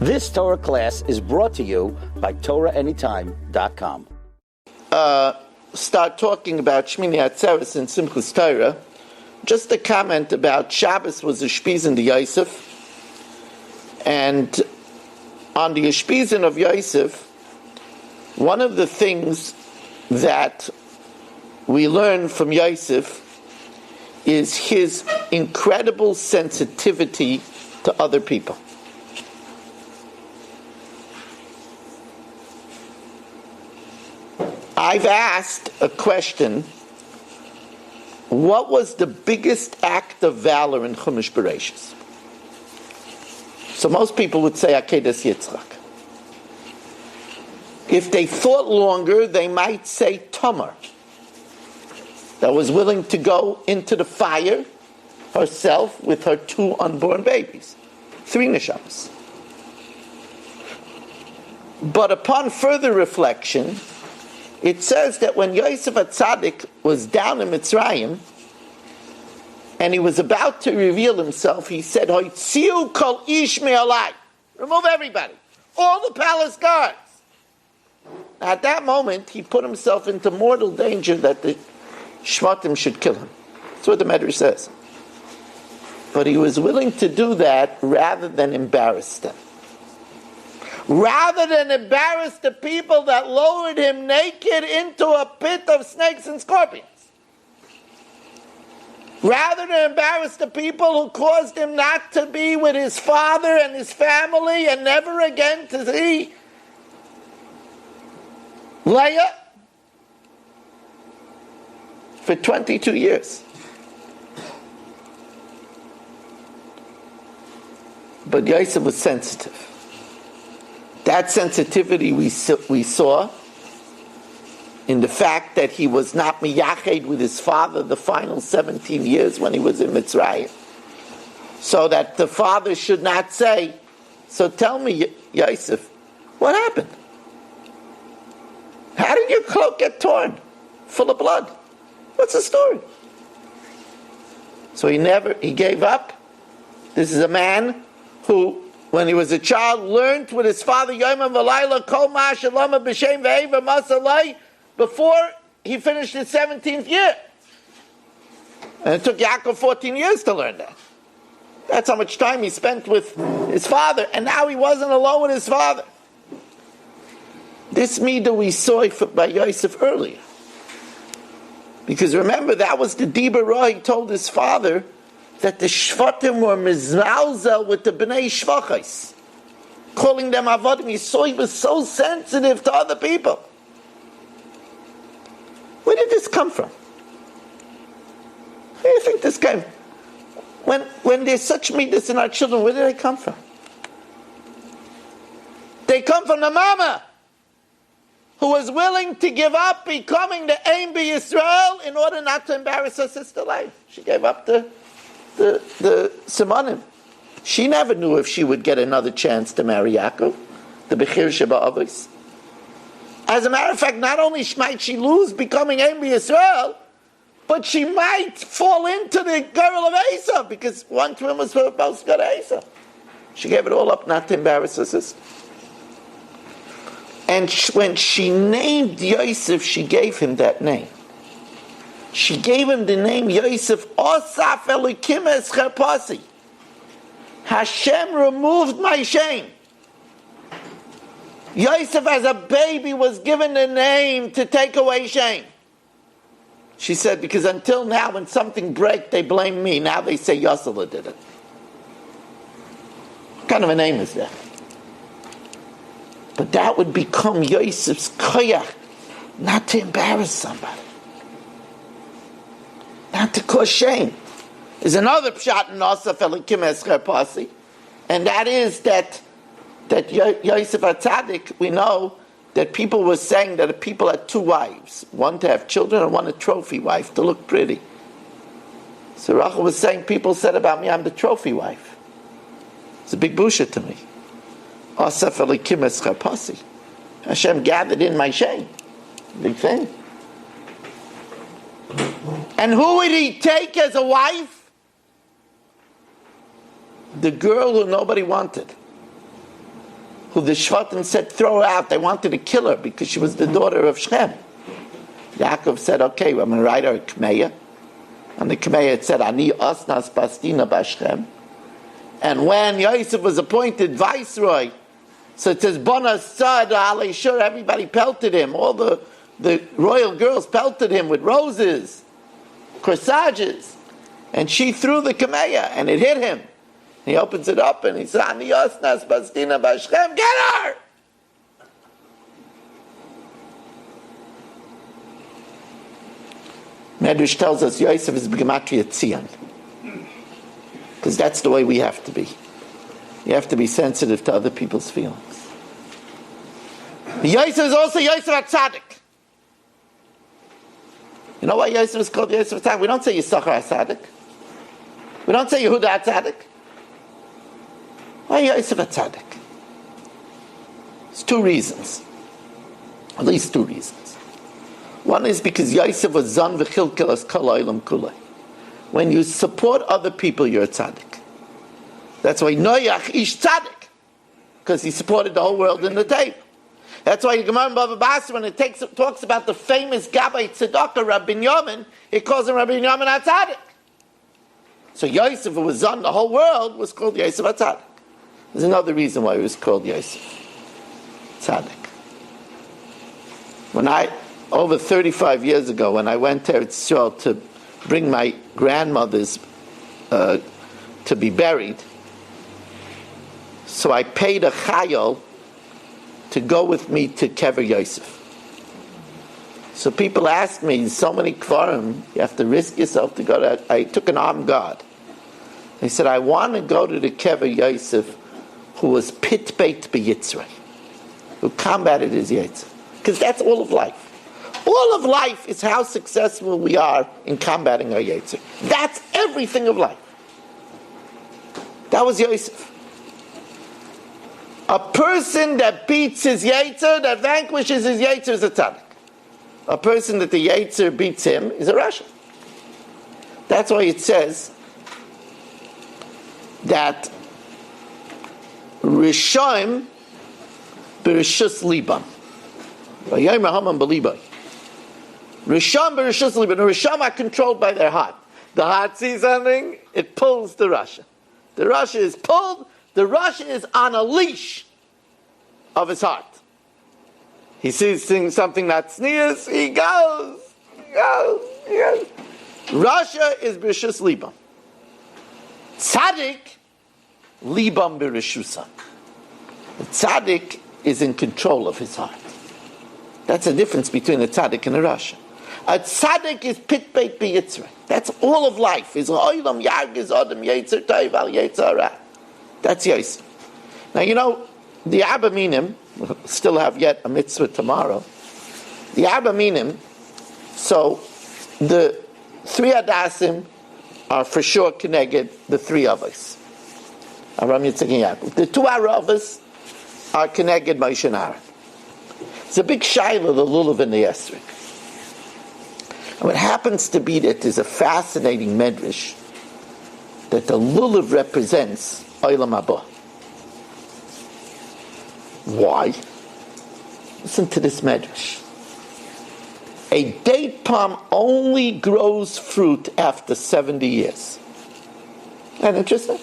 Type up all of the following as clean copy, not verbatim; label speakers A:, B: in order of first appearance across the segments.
A: This Torah class is brought to you by TorahAnytime.com.
B: Start talking about Shmini Atzeres and Simchas Torah. Just a comment about Shabbos was a Shpizin to Yosef, and on the Shpizin of Yosef, one of the things that we learn from Yosef is his incredible sensitivity to other people. I've asked a question: what was the biggest act of valor in Chumash Bereshis? So most people would say Akedas Yitzchak. If they thought longer, they might say Tamar, that was willing to go into the fire herself with her 2 unborn babies, 3 neshamas. But upon further reflection, it says that when Yosef HaTzadik was down in Mitzrayim and he was about to reveal himself, he said, Hoitziu kol ish me'alai. Remove everybody, all the palace guards. At that moment, he put himself into mortal danger that the Shvatim should kill him. That's what the Medrash says. But he was willing to do that rather than embarrass them. Rather than embarrass the people that lowered him naked into a pit of snakes and scorpions. Rather than embarrass the people who caused him not to be with his father and his family and never again to see Leah for 22 years. But Yosef was sensitive. That sensitivity we saw in the fact that he was not miyached with his father the final 17 years when he was in Mitzrayim. So that the father should not say, so tell me, Yosef, what happened? How did your cloak get torn? Full of blood. What's the story? So he gave up. This is a man who, when he was a child, learned with his father Yom V'Layla Kol Ma Shalama B'Shem Ve'eva Masalai before he finished his 17th year. And it took Yaakov 14 years to learn that. That's how much time he spent with his father, and now he wasn't alone with his father. This midah we saw by Yosef earlier. Because remember, that was the Dibur Ra he told his father, that the Shvatim were mizmalzel with the Bnei Shvachos, calling them avodim. He saw he was so sensitive to other people. Where did this come from? Where do you think this came? When there's such midas in our children, where do they come from? They come from the mama, who was willing to give up becoming the Ein B'Yisrael in order not to embarrass her sister life. She gave up the Simanim. She never knew if she would get another chance to marry Yaakov, the Bechir Sheba Avos. As a matter of fact, not only might she lose becoming Ein B'Yisrael, but she might fall into the girl of Esau, because one twin was supposed to go to Esau. She gave it all up not to embarrass her sister. And when she named Yosef, she gave him that name. She gave him the name Yosef, Osaf Elokim Es Cherpasi. Hashem removed my shame. Yosef as a baby was given the name to take away shame. She said, because until now when something breaks, they blame me. Now they say Yosela did it. What kind of a name is that? But that would become Yosef's koyach, not to embarrass somebody, not to cause shame. There's another pshat in Osaf Elokim Es Cherpasi, and that is that Yosef HaTzadik, we know that people were saying that people had 2 wives, one to have children and one a trophy wife to look pretty. So Rachel was saying, people said about me, I'm the trophy wife. It's a big busha to me. Asaf Elokim Es Cherpasi. Hashem gathered in my shame. Big thing. And who would he take as a wife? The girl who nobody wanted. who the Shvatim said, throw her out. They wanted to kill her because she was the daughter of Shem. Yaakov said, okay, I'm going to write her a Kmeya. And the Kmeya it said, Ani Osnas Bastina Bashem. And when Yosef was appointed viceroy, so it says, Bona Sad Ali Shur, everybody pelted him. All the royal girls pelted him with roses, corsages. And she threw the Kmeya and it hit him. He opens it up and he says, Ani Osnas Bastina Bashem, get her! Medrash tells us Yosef is B'gematria Tzion. Because that's the way we have to be. You have to be sensitive to other people's feelings. Yosef is also Yosef HaTzadik. You know why Yosef is called Yosef HaTzadik? We don't say Yisachar HaTzadik. We don't say Yehuda HaTzadik. Why Yosef HaTzadik? There's two reasons. At least two reasons. One is because Yosef was Zan v'chilkel as kol ha'olam kulei. When you support other people, you're a tzaddik. That's why Noach ish tzaddik, because he supported the whole world in the table. That's why the Gemara in Bava Basra, when it talks about the famous Gabbai Tzedakah, Rabbi Binyamin, it calls him Rabbi Binyamin HaTzadik. So Yosef, who was Zan the whole world, was called Yosef HaTzadik. There's another reason why he was called Yosef Tzaddik. Over 35 years ago, when I went to Eretz Yisrael to bring my grandmothers to be buried, so I paid a chayol to go with me to Kever Yosef. So people asked me, so many kvarim, you have to risk yourself to go to... I took an armed guard. They said, I want to go to the Kever Yosef who was pit beit b'yitzrei, who combated his yitzrei. Because that's all of life. All of life is how successful we are in combating our Yetzer. That's everything of life. That was Yosef. A person that beats his Yetzer, that vanquishes his Yetzer, is a tzaddik. A person that the Yetzer beats him is a rasha. That's why it says that Rishoim b'rishus libam. V'yomer haman b'libay. Risham b'rishus libam. The Risham are controlled by their heart. The heart sees something, it pulls the rasha. The rasha is pulled, the rasha is on a leash of his heart. He sees something that sneers, he goes. Rasha is b'rishus libam. Tzaddik, libam b'rishusa. The tzaddik is in control of his heart. That's the difference between a tzaddik and a rasha. A tzaddik is pit beit b'yitzrei. That's all of life. Is oilam yargiz adam yetzer tov al yetzer ra. That's Yosef. Now you know the Abba Minim. We'll still have yet a mitzvah tomorrow. The Abba Minim. So the three Adasim are for sure connected. The three of us. Aram Yitzchak and Yaakov. The two Aravas are connected Moshe and Aaron. It's a big shaila, the lulav and the esrog. And what happens to be that there's a fascinating medrash that the lulav represents olam haba. Why? Listen to this medrash. A date palm only grows fruit after 70 years. Isn't that interesting?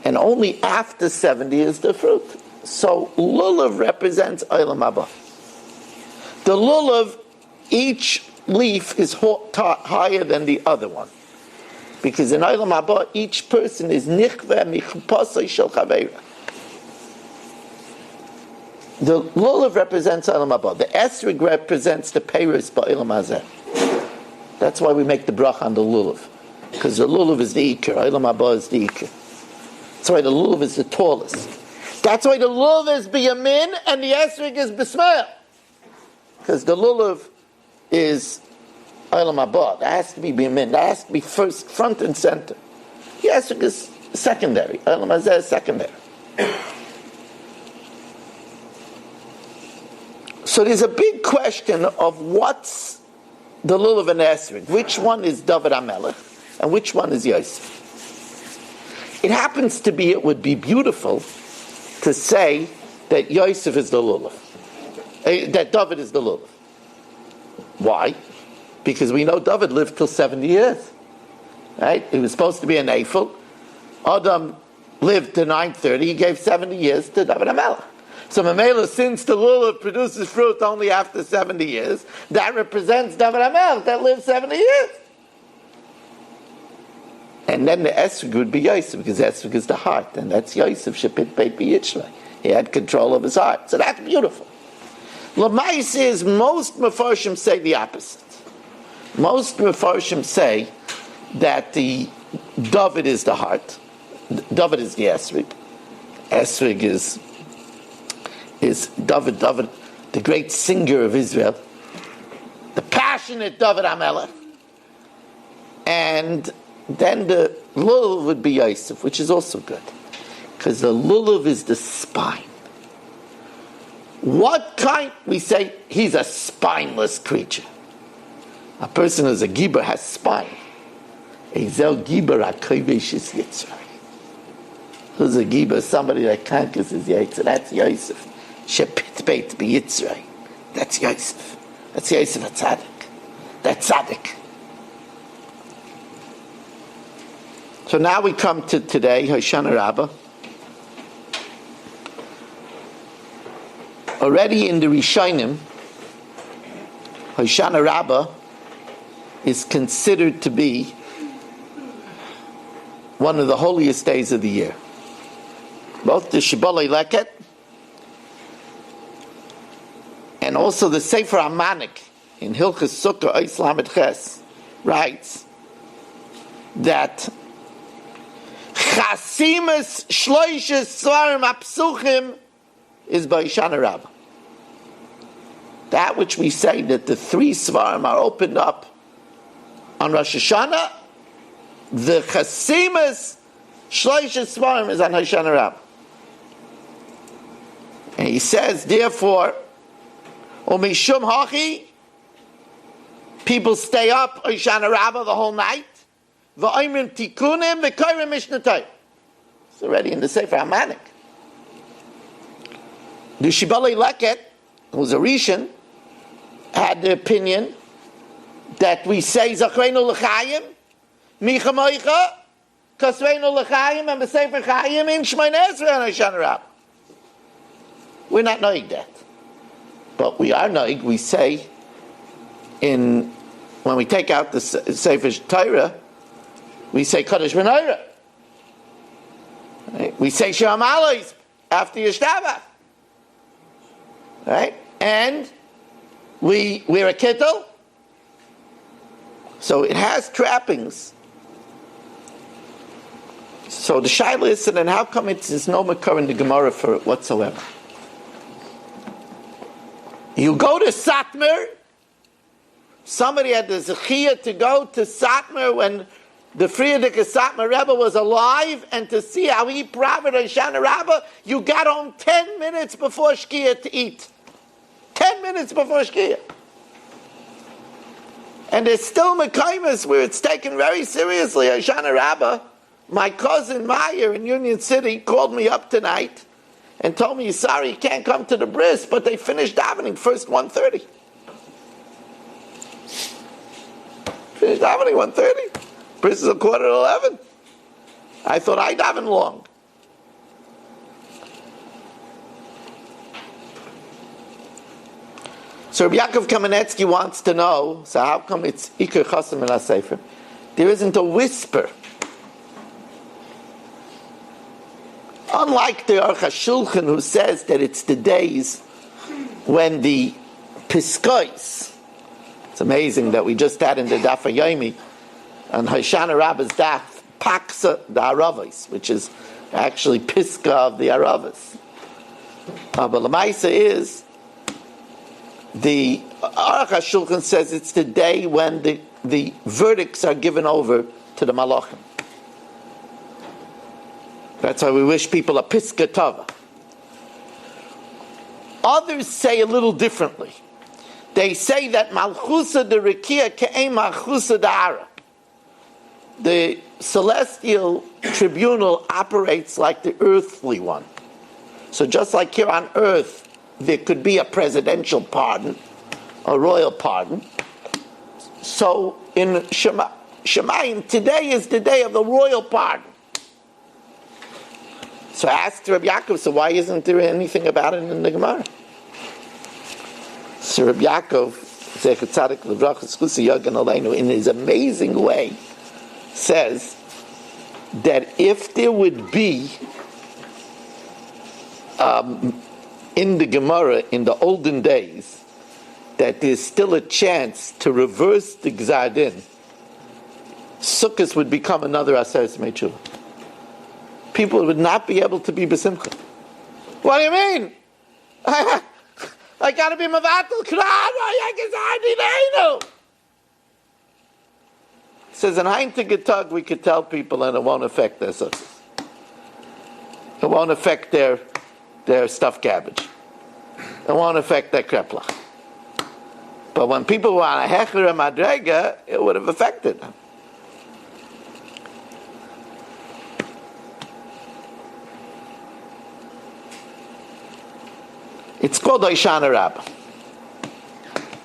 B: And only after 70 is the fruit. So lulav represents olam haba. The lulav, each leaf is higher than the other one. Because in olam haba, each person is nichve michpasei shel chaveira. The lulav represents olam haba. The esrog represents the peiros ba'olam hazeh. That's why we make the bracha on the lulav. Because the lulav is the ikar, olam haba is the ikar. That's why the lulav is the tallest. That's why the lulav is biyamin and the esrog is bismail. Because the lulav is olam haba. That has to be biyamin. That has to be first, front and center. The esrog is secondary. Olam hazeh is secondary. So there's a big question of what's the lulav and esrog. Which one is David HaMelech and which one is Yosef? It happens to be, it would be beautiful to say that Yosef is the lulav, that David is the lulav. Why? Because we know David lived till 70 years. Right? He was supposed to be an Eiffel. Adam lived to 930. He gave 70 years to David HaMelech. So Mamela, since the lulav produces fruit only after 70 years, that represents David HaMelech that lived 70 years. And then the esrog would be Yosef, because esrog is the heart, and that's Yosef Shepit Beit B'Yitzray. He had control of his heart. So that's beautiful. L'mais is, most Mefarshim say the opposite. Most Mefarshim say that the David is the heart. David is the esrog. Esrog is David, the great singer of Israel, the passionate David HaMelech, and then the lulav would be Yosef, which is also good, because the lulav is the spine. What kind? We say he's a spineless creature. A person who's a giber has spine. Ezel giber hakovesh is Yitzray. Who's a giber? Somebody that conquers his Yitzray. That's Yosef. Shepit Beit B'Yitzray. That's Yosef. That's Yosef a tzaddik. That's tzaddik. So now we come to today, Hoshana Rabba. Already in the Rishonim, Hoshana Rabba is considered to be one of the holiest days of the year. Both the Shibbolei Leket and also the Sefer HaManik in Hilchas Sukkah Ois Lamed Ches writes that Chasimas Shloishes Svarim Apsuchim is by Hoshana Rabba. That which we say that the 3 Svarim are opened up on Rosh Hashanah, the Chasimas Shloishes Svarim is on Hoshana Rabba. And he says, therefore, Umishum Hachi, people stay up Hoshana Rabba the whole night. V'oimrim tikunim v'koyrim Mishnah Torah. It's already in the Sefer HaManik. The Shibbolei Leket, who was a Rishon, had the opinion that we say Zachreinu L'chaim, Micha Moicha, Kasreinu L'chaim, and the Sefer Chaim in Shmoneh Esrei on Hoshana Rabba. We're not knowing that. But we are knowing, we say, when we take out the Sefer Torah, we say Kodesh Menorah. Right? We say Shalom Aleis after Yishtabach. Right? And we wear a kittel. So it has trappings. So the shaila is, and how come there's no makar in the Gemara for it whatsoever? You go to Satmar. Somebody had the zechiyah to go to Satmar when the Frierdiker Satmar Rebbe was alive, and to see how he profited Hoshana Rabba. You got home 10 minutes before Shkia to eat. 10 minutes before Shkia. And there's still Mekaimas where it's taken very seriously. Hoshana Rabba, my cousin Meyer in Union City called me up tonight and told me, sorry, you can't come to the bris, but they finished davening first 1:30. Finished davening 1:30. Bris is 11:15. I thought I daven long. So Rabbi Yaakov Kamenetsky wants to know, so how come it's Iker Chasam in HaSefer? There isn't a whisper. Unlike the Aruch HaShulchan, who says that it's the days when the Piskos, it's amazing that we just had in the Daf HaYomi, on Hoshana Rabba's Daf, Paksa the Aravos, which is actually Piska of the Aravos. But the Lamaisa is, the Aruch HaShulchan says it's the day when the verdicts are given over to the Malachim. That's why we wish people a Piska Tova. Others say a little differently. They say that Malchusa de Rikia Ke'em Malchusa de Ara. the celestial tribunal operates like the earthly one. So just like here on earth, there could be a presidential pardon, a royal pardon. So in Shemayim, today is the day of the royal pardon. So I asked Rabbi Yaakov, so why isn't there anything about it in the Gemara? So Rabbi Yaakov, Zecher Tzadik L'Vracha Zchusa Yagan Aleinu, in his amazing way, says that if there would be in the Gemara in the olden days that there's still a chance to reverse the Gzar Din, Sukkot would become another Atzeres Meitzuvah. People would not be able to be besimcha. What do you mean? I gotta be mavatal kran. Says in Heintige we could tell people and it won't affect their success. It won't affect their stuffed cabbage. It won't affect their kreplach. But when people were on a hecher and madrega, it would have affected them. It's called Hoshana Rabba.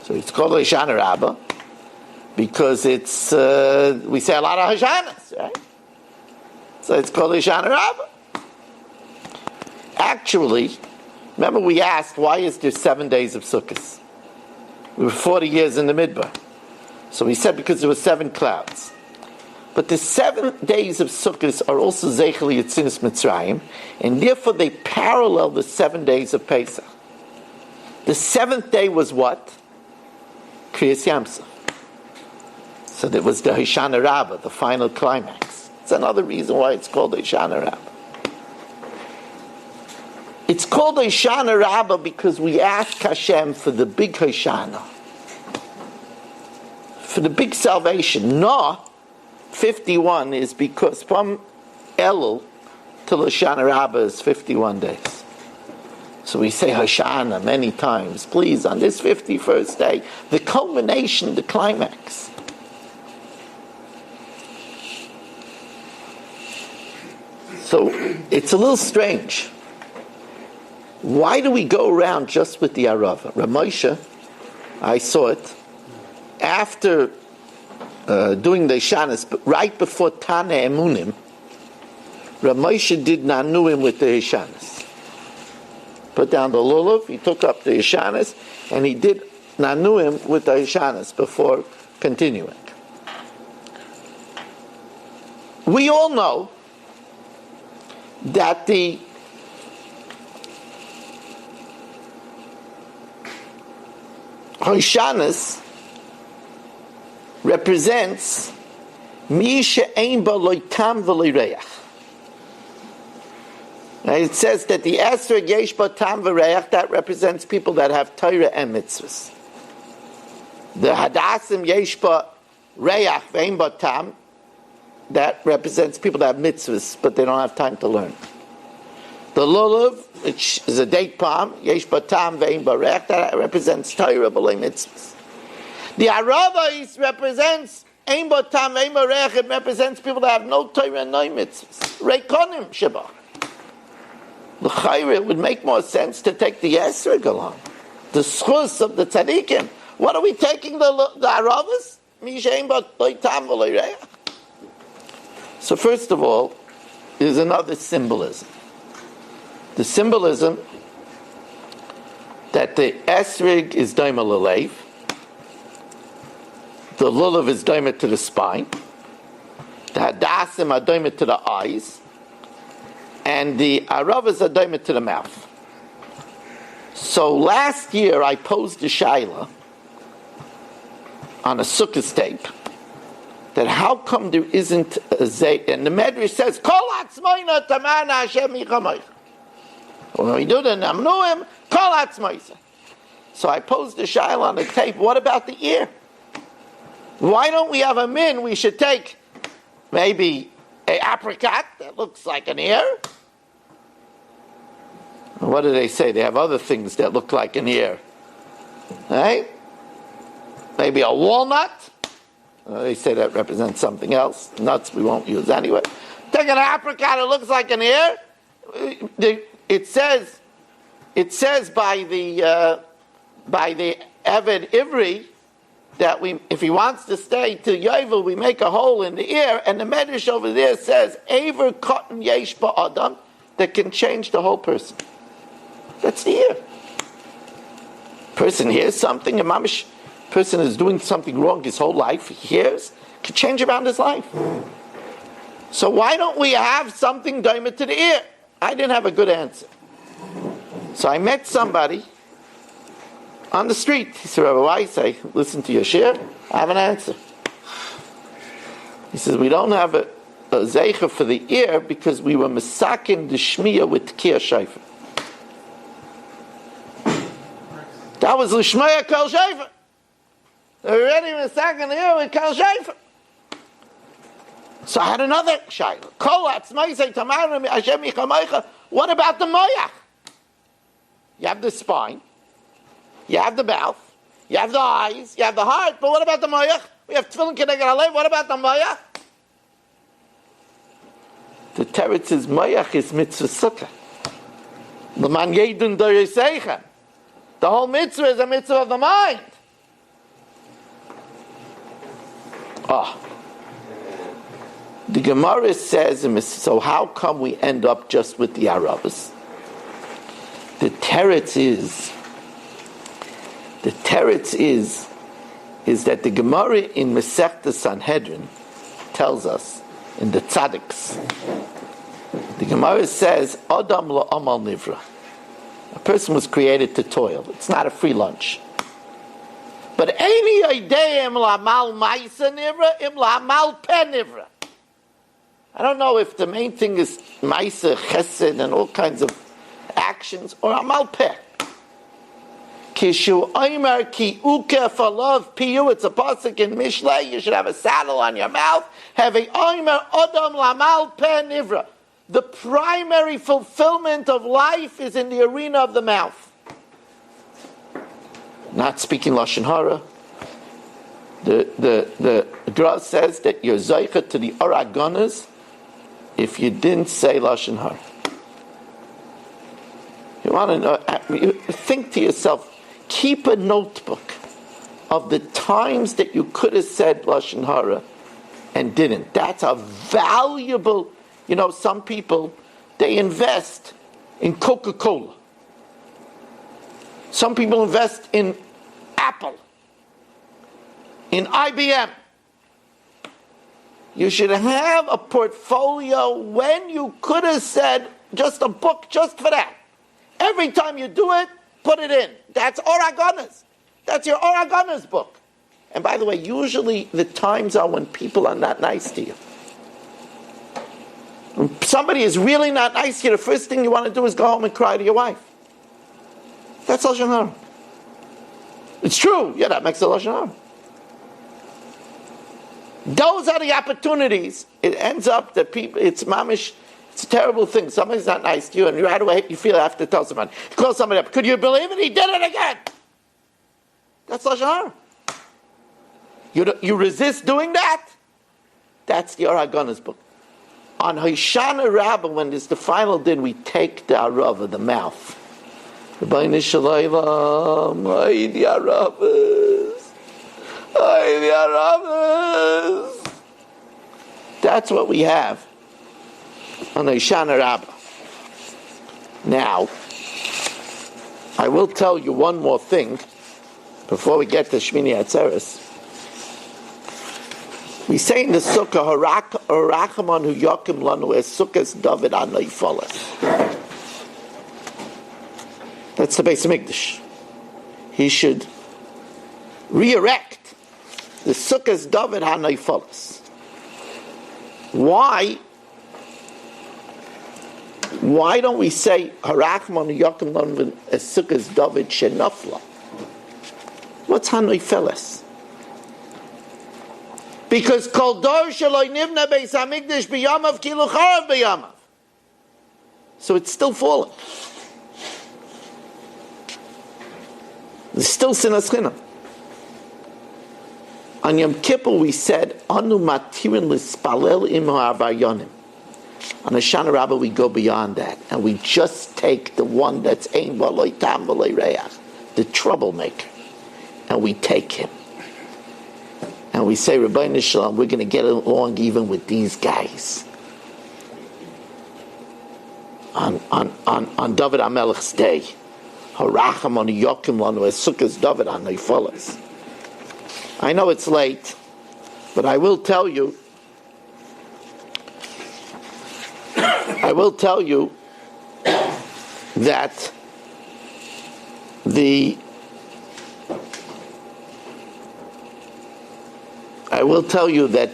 B: So it's called Hoshana Rabba because it's we say a lot of Hoshanas, right? So it's called Hoshana Rabba. Actually, remember we asked why is there 7 days of Sukkot? We were 40 years in the Midbar. So we said because there were 7 clouds. But the 7 days of Sukkot are also Zeichel Yetzinas Mitzrayim, and therefore they parallel the 7 days of Pesach. The 7th day was what? Kriyas Yamsuf. So that was the Hoshana Rabbah, the final climax. It's another reason why it's called Hoshana Rabbah. It's called Hoshana Rabbah because we ask Hashem for the big Hoshana, for the big salvation. No, 51 is because from Elul till Hoshana Rabbah is 51 days. So we say Hoshana many times. Please, on this 51st day, the culmination, the climax. So it's a little strange. Why do we go around just with the Arava? Ramosha, I saw it, after doing the Hashanas, but right before Tana Emunim, Ramosha did Nanuim with the Hashanas. Put down the lulav, he took up the Hashanas, and he did Nanuim with the Hashanas before continuing. We all know that the Hoshanas represents Mi she'ein ba lo tam v'lo reach. It says that the Esrog yesh ba tam v'reach, that represents people that have Torah and mitzvahs. The Hadasim yesh ba reach v'ein ba tam, that represents people that have mitzvahs but they don't have time to learn. The Lulav, which is a date palm, yesh ba tam v'ein ba reach, that represents Torah b'lei mitzvahs. The Arava represents ein ba tam v'ein ba reach, it represents people that have no Torah and no mitzvahs. Reikonim sheba. The Chayre, it would make more sense to take the Esrog along. The schus of the tzaddikim. What are we taking the Aravas? So first of all, there's another symbolism. The symbolism that the Esrog is daima l'leiv, the lulav is daima to the spine, the hadasim are daima to the eyes, and the Aravas are daima to the mouth. So last year I posed a shaila on a sukkah tape that how come there isn't a zay, and the Medrash says, Kol atzmoina tamana Hashem yichamoich. When we do the namnuim, Kol atzmoisa. So I posed a shaila on the tape, what about the ear? Why don't we have a min? We should take maybe a apricot that looks like an ear. What do they say? They have other things that look like an ear. Right? Maybe a walnut. They say that represents something else. Nuts we won't use anyway. Take an apricot, it looks like an ear. It says by the Eved Ivri that if he wants to stay to Yovel, we make a hole in the ear, and the Medrash over there says Aver cotton yesh ba'adam, that can change the whole person. That's the ear. Person hears something, a mamish person is doing something wrong his whole life, he hears, could change around his life. So why don't we have something doimah to the ear? I didn't have a good answer. So I met somebody on the street. He said, Rabbi, why? I say, listen to your shir. I have an answer. He says, we don't have a zeicha for the ear because we were masakin the shmiya with tkiyah shayfer. That was l'shmaya kol shayfer. They were already masakin the ear with kol shayfer. So I had another shayla. What about the moyach? You have the spine, you have the mouth, you have the eyes, you have the heart, but what about the moyach? We have tefillin keneged halev. What about the moyach? The teretz is moyach is mitzvah sukkah. L'man yedun doyoseicha. The whole mitzvah is a mitzvah of the mind. The Gemara says, so how come we end up just with the Arabas? The teretz is that the Gemara in Masechta Sanhedrin tells us in the Tzadiks. The Gemara says, Adam la'amal nivra. A person was created to toil. It's not a free lunch. But eini yodeim la'amal ma'isa nivra im la'amal pen nivra. I don't know if the main thing is ma'isa, chesed, and all kinds of actions, or amal peh. Kishu oimer ki uke falav piyu. It's a pasuk in Mishlei. You should have a saddle on your mouth. Have a oimer odom lamal peh nivra. The primary fulfillment of life is in the arena of the mouth. Not speaking lashon hara. The Gra says that you're zeicha to the oragonas if you didn't say lashon hara. You want to know? Think to yourself. Keep a notebook of the times that you could have said lashon hara and didn't. That's a valuable. You know, some people they invest in Coca-Cola. Some people invest in Apple, in IBM. You should have a portfolio when you could have said just a book just for that. Every time you do it, put it in. That's Oragonas. That's your Oragonas book. And by the way, usually the times are when people are not nice to you. When somebody is really not nice to you, the first thing you want to do is go home and cry to your wife. That's lashon hara. It's true. Yeah, that makes it lashon hara. Those are the opportunities. It ends up that people, it's mamish, it's a terrible thing. Somebody's not nice to you, and right away you feel you have to tell somebody. You call somebody up. Could you believe it? He did it again. That's lashon hara. You resist doing that? That's the Aragona's book. On Hoshana Rabba, when it's the final din, we take the arava, the mouth. The That's what we have on Hoshana Rabba. Now, I will tell you one more thing before we get to Shmini Atzeres. We say in the Sukkah, Harachamon hu Yokim lanu es Sukkahs David anoi folas. That's the Beis Hamikdash. He should re-erect the Sukkahs David anoi folas. Why don't we say Harachamon hu Yokim lanu es Sukkahs David shenafla? What's hanoi folas? Because kol dor sheloi nivna beis hamikdash b'yamav kilu charav b'yamav. So it's still falling. There's still sinas chinam. On Yom Kippur we said, Anu matirin lispalel imo ha'avayonim. On Hoshana Rabba we go beyond that, and we just take the one that's ein v'loy tam v'loy reach, the troublemaker, and we take him. And we say, Rabbeinu Shalom, we're going to get along even with these guys. On David HaMelech's day, Haracham on Yokim Lanu, Sukkah's David on Neifolas. I know it's late, but I will tell you that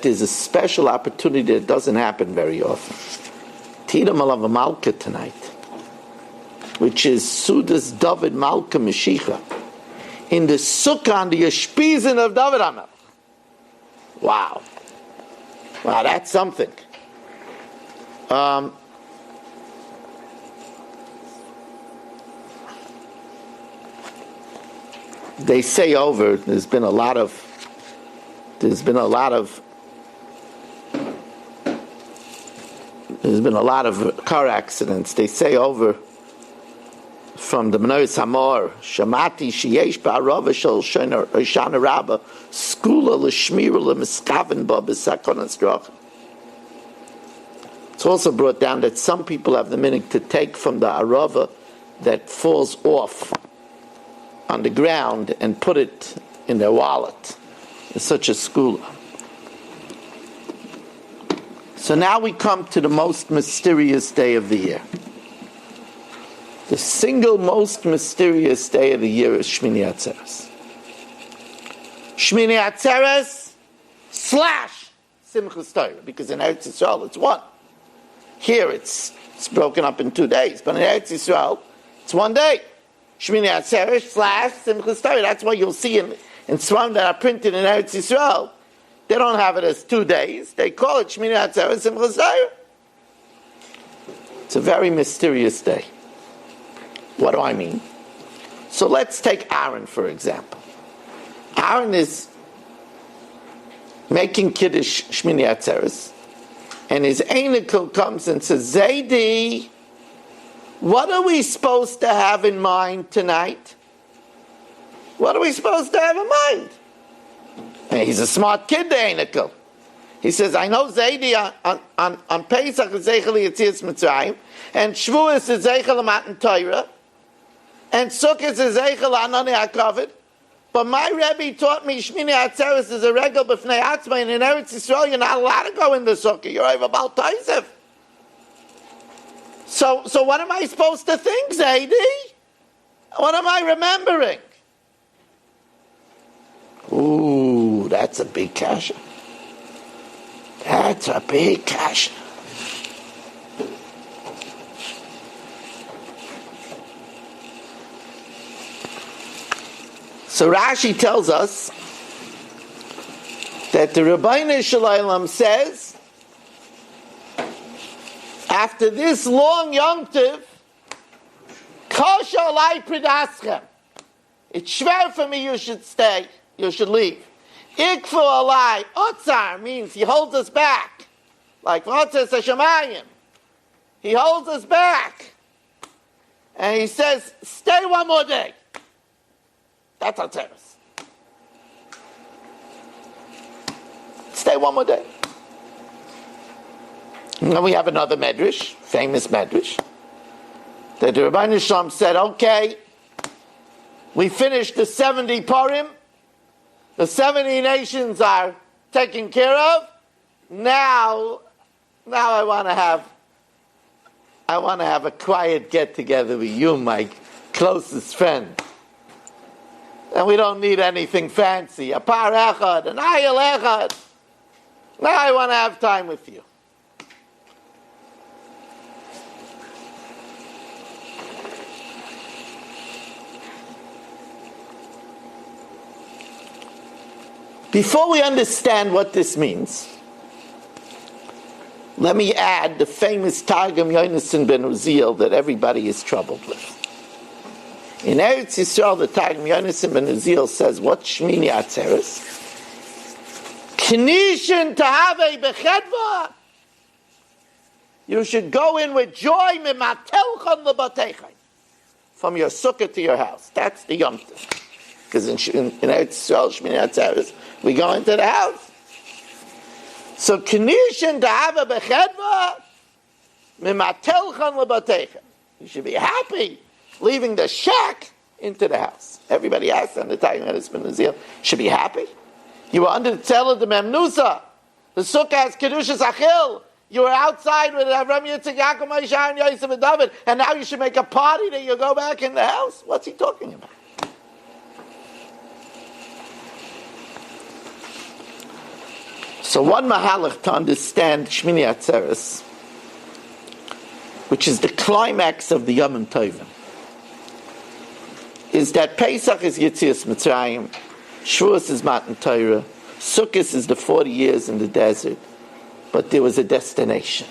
B: there's a special opportunity that doesn't happen very often. Tira Malava Malka tonight, which is Sudas David Malka Meshicha, in the Sukkah on the Yeshpizin of David HaMelech. Wow, that's something. They say over, there's been a lot of car accidents. They say over from the Menorah Samor, Shamati sheyesh ba'arava shel Hoshana Rabba skula l'shmira l'miskaven ba b'sakonas drachim. It's also brought down that some people have the meaning to take from the arava that falls off on the ground and put it in their wallet. It's such a skula. So now we come to the most mysterious day of the year. The single most mysterious day of the year is Shmini Atzeres. Shmini Atzeres / Simchas Torah, because in Eretz Yisrael it's one. Here it's broken up in 2 days, but in Eretz Yisrael it's 1 day. Shmini Atzeres / Simchas Torah. That's what you'll see in Svarim that are printed in Eretz Yisrael. They don't have it as 2 days. They call it Shmini Atzeres Simchas Torah. It's a very mysterious day. What do I mean? So let's take Aaron, for example. Aaron is making Kiddush Shmini Atzeres, and his Einikel comes and says, Zaidi, what are we supposed to have in mind tonight? What are we supposed to have in mind? And he's a smart kid, the Einikel. He says, I know Zaidi on Pesach is Zeichel Yetzias Mitzrayim, and Shavuos is Zeichel Matan Torah, and Sukkot is Zeichel Anani HaKavod, but my Rebbe taught me Shmini Atzeres is a regal b'fnei atzma, and in Eretz Yisrael you're not allowed to go in the Sukkah. You're over Baal Taisef. So what am I supposed to think, Zaidi? What am I remembering? Ooh, that's a big kasha. That's a big kasha. So Rashi tells us that the Rabbeinu Shalom says, after this long Yom Tov, Kosha alai pridaschem. It's schwer for me you should stay, you should leave. Ikfu alai, otzar means he holds us back. Like V'otzes HaShamayim. He holds us back. And he says, stay one more day. That's Atzeres. Stay one more day. And then we have another medrash, famous medrash, that the Rabbeinu Shalom said, okay, we finished the 70 Purim, the 70 nations are taken care of, now I want to have a quiet get-together with you, my closest friend. And we don't need anything fancy. A par echad, an ayel echad. Now I want to have time with you. Before we understand what this means, let me add the famous Targum Yonasan ben Uziel that everybody is troubled with. In Eretz Yisrael, the Targum Yonasan ben Uziel says, what Shmini Atzeres? Knishin tahave bechedva. You should go in with joy mimatelchon lebateichai. From your sukkah to your house. That's the Yom Tov. Because in Eretz Yisrael, Shmini Atzeres, we go into the house. So Knishin tahave bechedva mimatelchon lebateichai. You should be happy leaving the shack into the house. Everybody asks on the time that it's been Nazir, should be happy. You were under the tel of the Memnusa. The sukkah has Kedushas Achil. You were outside with Avram Yitzchak, Yaakov, Moshe, and Yosef, and David, and now you should make a party that you go back in the house? What's he talking about? So one mahalach to understand Shmini Atzeres, which is the climax of the Yom Tovim, is that Pesach is Yetzias Mitzrayim, Shavuos is Matan Torah, Sukkot is the 40 years in the desert, but there was a destination.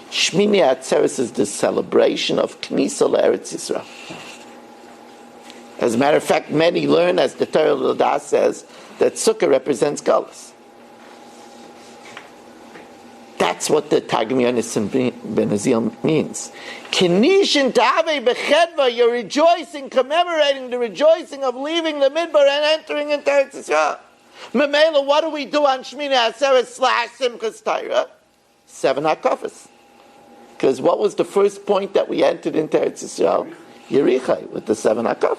B: Shmini Atzeres is the celebration of Knisa L'Eretz Yisrael. As a matter of fact, many learn, as the Torah L'Odah says, that Sukkah represents Galus. That's what the Targum Yonasan Ben Azil means. Kinishin Tave Bechedva, you're rejoicing, commemorating the rejoicing of leaving the Midbar and entering into Eretz Yisrael. Memela, what do we do on Shmini Atzeres / Simchas Torah? 7 hakafas. Because what was the first point that we entered into Eretz Yisrael? Yerichai, with the 7 hakafas.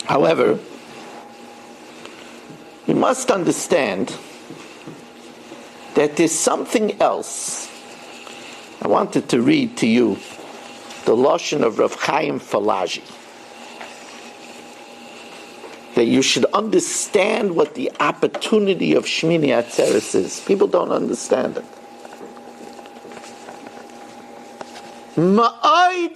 B: However, you must understand that there's something else. I wanted to read to you the Lashon of Rav Chaim Falaji, that you should understand what the opportunity of Shmini Atzeres is. People don't understand it. Ma'aid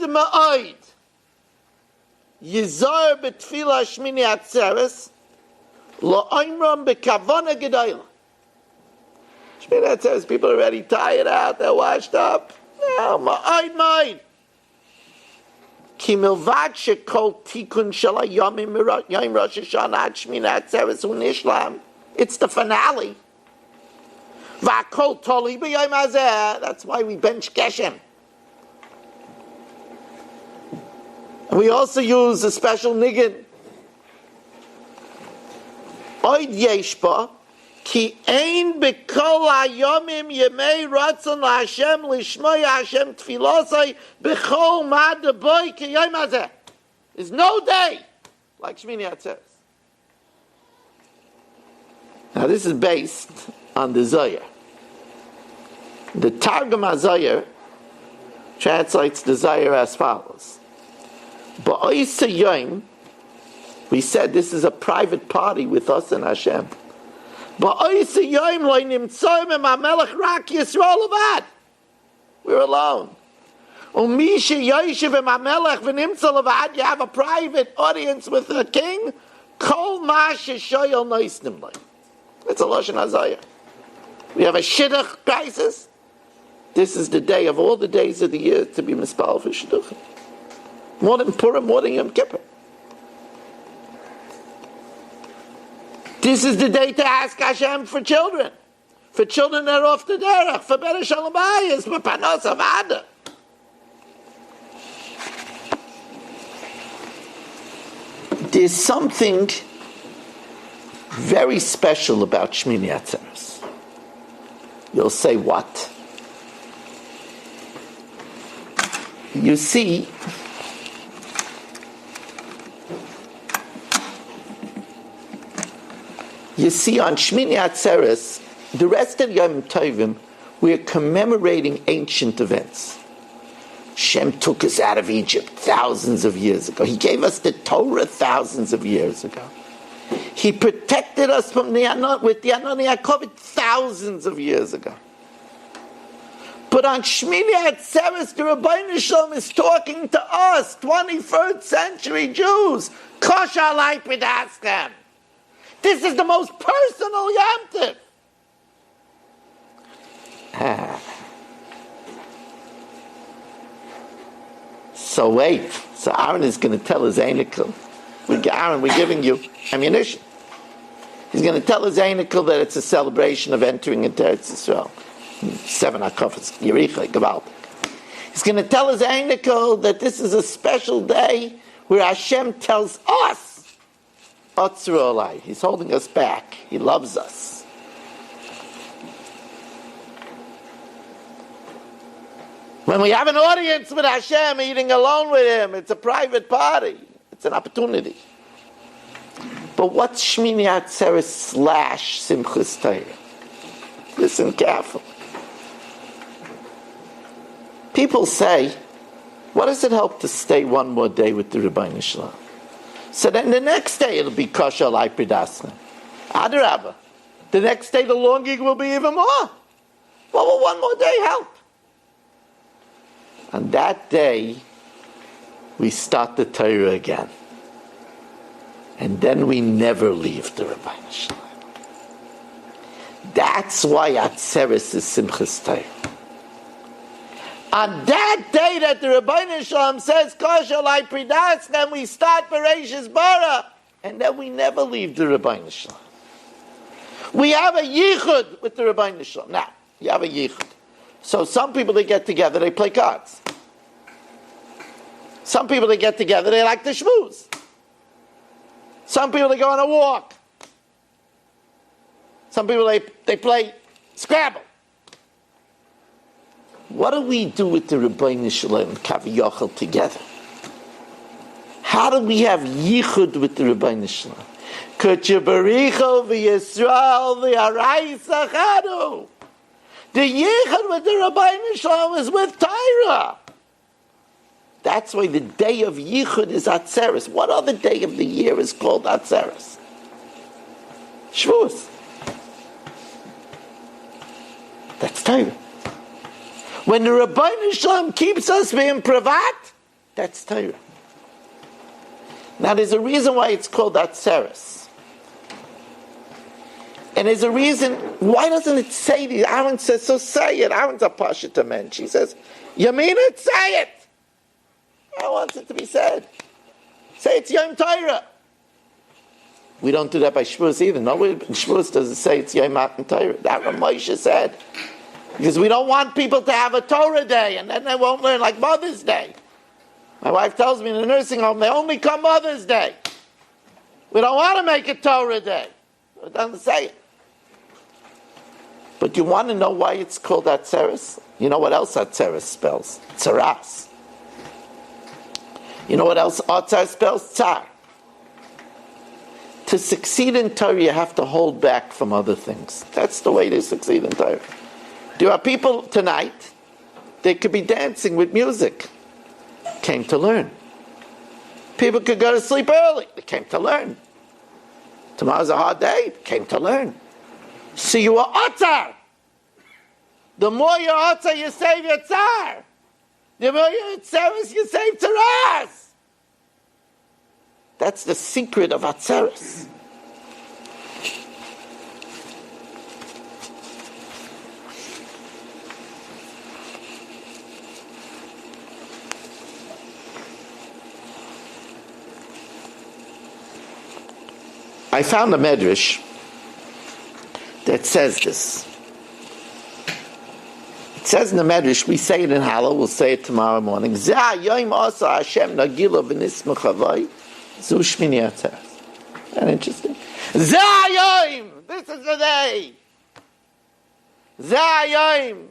B: Yizar b'tfila Shmini Atzeres La'imram b'kavana gedayla. Shmini Atzeres, people are already tired out, they're washed up. No, ma'aid. Ki milvad shekol tikun shel hayomim yom Rosh Hashanah ad Shmini Atzeres unishlam. It's the finale. V'akol toli b'yom hazeh. That's why we bench Geshem. And we also use a special niggin. Oid yeshpa ki ein bekol hayomim yemei ratzon laHashem lishmoy Hashem tfilosai bechol madaboy ki yom hazeh. There's no day like Shmini Atzeres. Now this is based on the Zohar. The Targum HaZohar translates the Zohar as follows. Ba'oisa yom, we said this is a private party with us and Hashem. Ba'oisa yom lo nimtzoyim em hamelech rak Yisrael levad. We're alone. Umisha yoshev em hamelech v'nimtzo levad, you have a private audience with the king. Kol ma sheshoyel noisnim lo. It's a Lashon HaZohar. We have a shidduch crisis. This is the day of all the days of the year to be mispal for shidduchim. More than Purim, more than Yom Kippur. This is the day to ask Hashem for children. For children that are off the derech. For better shalom bayis. For panos avada. There's something very special about Shmini Atzeres. You'll say, what? You see, on Shmini Atzeres, the rest of Yom Tovim, we're commemorating ancient events. Shem took us out of Egypt thousands of years ago. He gave us the Torah thousands of years ago. He protected us from with the Anon Yaakov thousands of years ago. But on Shmini Atzeres, the Rabbeinu Shalom is talking to us, 21st century Jews. Kosh alai pidaskem. This is the most personal Yom Tov. So wait. So Aaron is going to tell his Einikel, Aaron, we're giving you ammunition. He's going to tell his Einikel that it's a celebration of entering into Eretz Yisrael. 7 HaKofetz, Yericha, Gewaltig. He's going to tell his Einikel that this is a special day where Hashem tells us, Atzeres, He's holding us back. He loves us. When we have an audience with Hashem, eating alone with Him, it's a private party. It's an opportunity. But what's Shmini Atzeres / Simchas Torah? Listen carefully. People say, what does it help to stay one more day with the Rebbeinu Shalom? So then the next day it'll be kosher alai pridasna. Rabba. The next day the longing will be even more. What will one more day help? On that day, we start the Torah again. And then we never leave the Rebbeinu Shalom. That's why Atzeres is Simchas Torah. On that day that the Rebbeinu Shalom says, Kosher alai pridasna, then we start Bereishis Bara, and then we never leave the Rebbeinu Shalom. We have a yichud with the Rebbeinu Shalom. Now, you have a yichud. So some people, they get together, they play cards. Some people, they get together, they like to schmooze. Some people, they go on a walk. Some people, they play Scrabble. What do we do with the Rebbeinu Shalom and Kaviyachal together? How do we have yichud with the Rebbeinu Shalom? K'chebaricho v'Yisrael v'Arayis Achadu. The yichud with the Rabbeinu Shalom is with Torah. That's why the day of yichud is Atzeres. What other day of the year is called Atzeres? Shavuos. That's Torah. When the Rabbeinu Shalom keeps us being pravat, that's Torah. Now there's a reason why it's called Atzeres. And there's a reason, why doesn't it say this? Aaron says, so say it. Aaron's a Pashita man. She says, you mean it? Say it. I want it to be said. Say it's Yom Torah. We don't do that by Shavuos either. Nobody in Shavuos doesn't say it's Yom Matan Torah. That Ramosha said. Because we don't want people to have a Torah day and then they won't learn like Mother's Day. My wife tells me in the nursing home, they only come Mother's Day. We don't want to make a Torah day. It doesn't say it. But you want to know why it's called Atzeres? You know what else Atzeres spells? Tzaras. You know what else Atzeres spells? Tsar. To succeed in Torah, you have to hold back from other things. That's the way to succeed in Torah. There are people tonight, they could be dancing with music. Came to learn. People could go to sleep early. They came to learn. Tomorrow's a hard day. Came to learn. So you are Otzar. The more you're Otzar, you save your Tzar. The more you're Atzeres, you save Tzaras. That's the secret of Atzeres. I found a medrash that says this. It says in the medrash, we say it in Hallel, we'll say it tomorrow morning. Zeh hayoim asa Hashem nagila v'nismach havai, zu Shmini Atzeres. Isn't that interesting? Zeh hayoim, this is the day. Zeh hayoim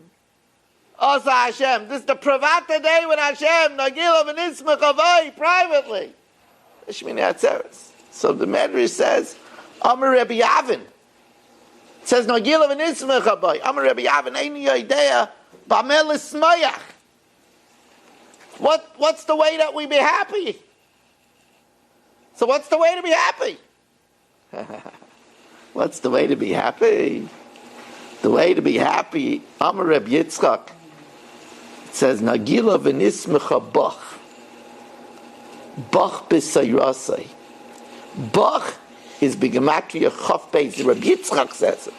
B: asa Hashem. This is the pravata day with Hashem nagila v'nismach havai, privately. Shmini Atzeres. So the Medrash says, Amar Rebbe Yavin. It says, Nagila v'nismach havai. Amar Rebbe Yavin, Eini yodeya b'ameh l'smayach. What's the way that we be happy? So what's the way to be happy? What's the way to be happy? The way to be happy, Amar Rebbe Yitzchak. It says, Nagila v'nismach bach. Bach b'sayrasai. Bach is B'gematria Chaf Beis. The Rabbi Yitzchak says it.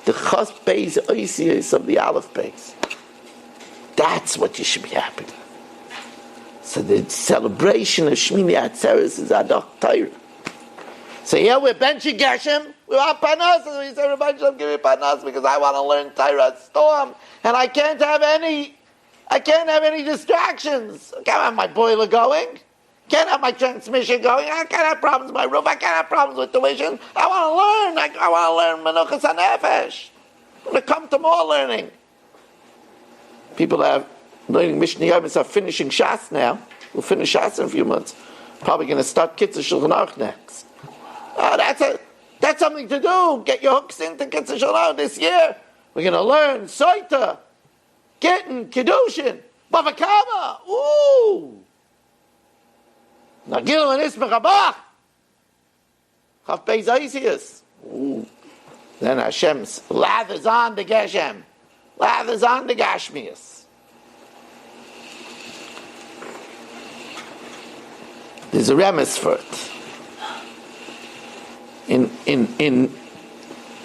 B: The Chaf Beis Oisius of the Aleph Beis. That's what you should be happy with. So the celebration of Shmini Atzeres is Adach Torah. So here we're benching Geshem, we want Panos, and we say, everybody should give me Panos because I want to learn Torah storm, and I can't have any distractions. I can't have my boiler going. Can't have my transmission going. I can't have problems with my roof. I can't have problems with tuition. I want to learn. I want to learn Menuchas HaNefesh. I'm going to come to more learning. People that are learning Mishnah Yomis are finishing Shas now. We'll finish Shas in a few months. Probably going to start Kitzur Shulchan Aruch next. That's something to do. Get your hooks into Kitzur Shulchan Aruch this year. We're going to learn Soita, Gittin, Kiddushin, Bava Kama. Ooh. Nagilu and Ismach Abach. Chav Beis Aisius. Ooh. Then Hashem's lathers on the Geshem. Lathers on the Gashmias. There's a remes for it. In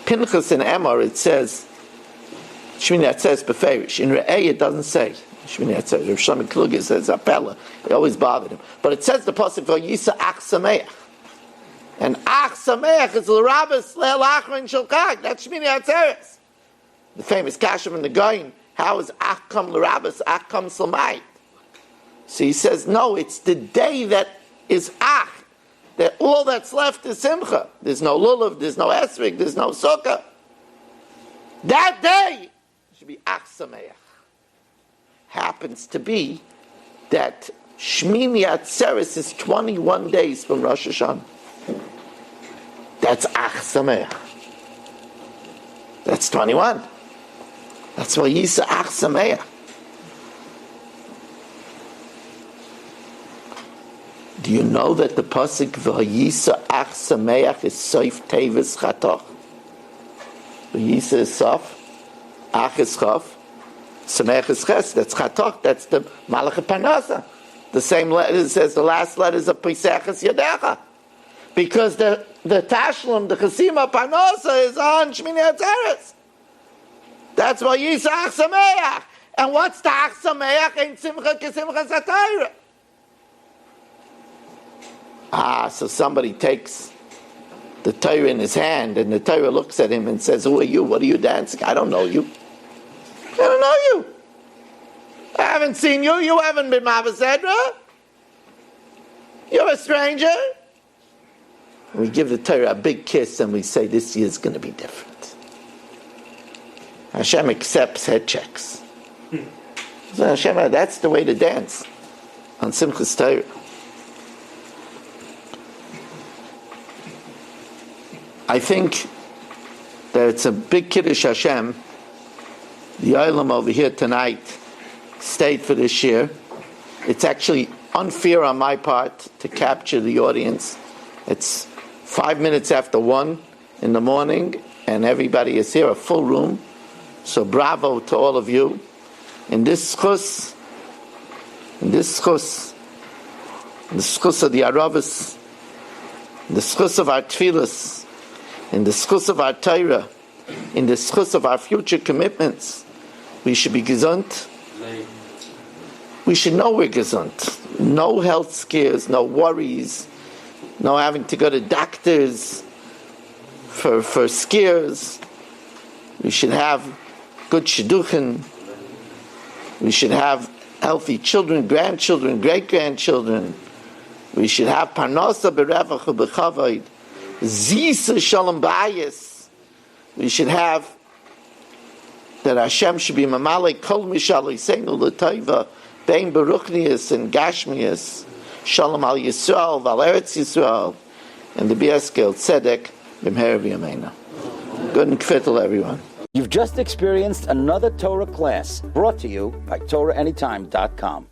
B: Pinchas and Emor it says, Shmini Atzeres beferish. In Re'eh it doesn't say. Shmini Atzeres. Rav Shlomo Kluger says Appella. It always bothered him. But it says the pasuk for Yisa Ach Sameach. And Ach Sameach is L'Rabbas Le'Lachrin Shulchag. That's Shmini Atzeres. The famous Kashem in the Goyin. How is Ach Kam L'Rabbas, Ach Kam Salmayit? So he says, no, it's the day that is Ach. That all that's left is Simcha. There's no Lulav, there's no Esrik, there's no Sukkah. That day should be Ach Sameach. Happens to be that Shmini Atzeres is 21 days from Rosh Hashanah. That's Ach Sameach. That's 21. That's why Yisa Ach Sameach. Do you know that the pasuk V'Yisa Ach Sameach is Soif Tevis Chatoch? V'Yisa is Sof, Ach is Chof, Sameach is Ches. That's Chatoch. That's the Malach Parnasa. The same letter says the last letters of Pesach is Yadecha, because the Tashlum, the Chesima Parnasa is on Shmini Atzeres. That's why Yisa Ach Sameach. And what's the Ach Sameach in Simcha Kesimcha Satayra? So somebody takes the Torah in his hand, and the Torah looks at him and says, who are you? What are you dancing? I don't know you. I don't know you. I haven't seen you. You haven't been Mavasedra. You're a stranger. We give the Torah a big kiss and we say, this year's going to be different. Hashem accepts head checks. So Hashem, that's the way to dance on Simchas Torah. I think that it's a big Kiddush Hashem. The Olam over here tonight stayed for this year. It's actually unfair on my part to capture the audience. It's 5 minutes after 1 in the morning, and everybody is here, a full room. So bravo to all of you. In this schus of the Aravas, in the schus of our tefillas, in the schus of our Torah, in the schus of our future commitments, we should be gesund. We should know we're gesund. No health scares, no worries, no having to go to doctors for scares. We should have good shidduchim. We should have healthy children, grandchildren, great-grandchildren. We should have parnasa berevach ubechavod. Zisa shalom bayis. We should have that Hashem should be mamalek kol mishalei seinu l'tayva bein beruchnius and gashmius shalom al Yisrael val Eretz Yisrael and the biaskel tzedek b'mher v'yameina. Good and kvittel, everyone.
A: You've just experienced another Torah class brought to you by TorahAnytime.com.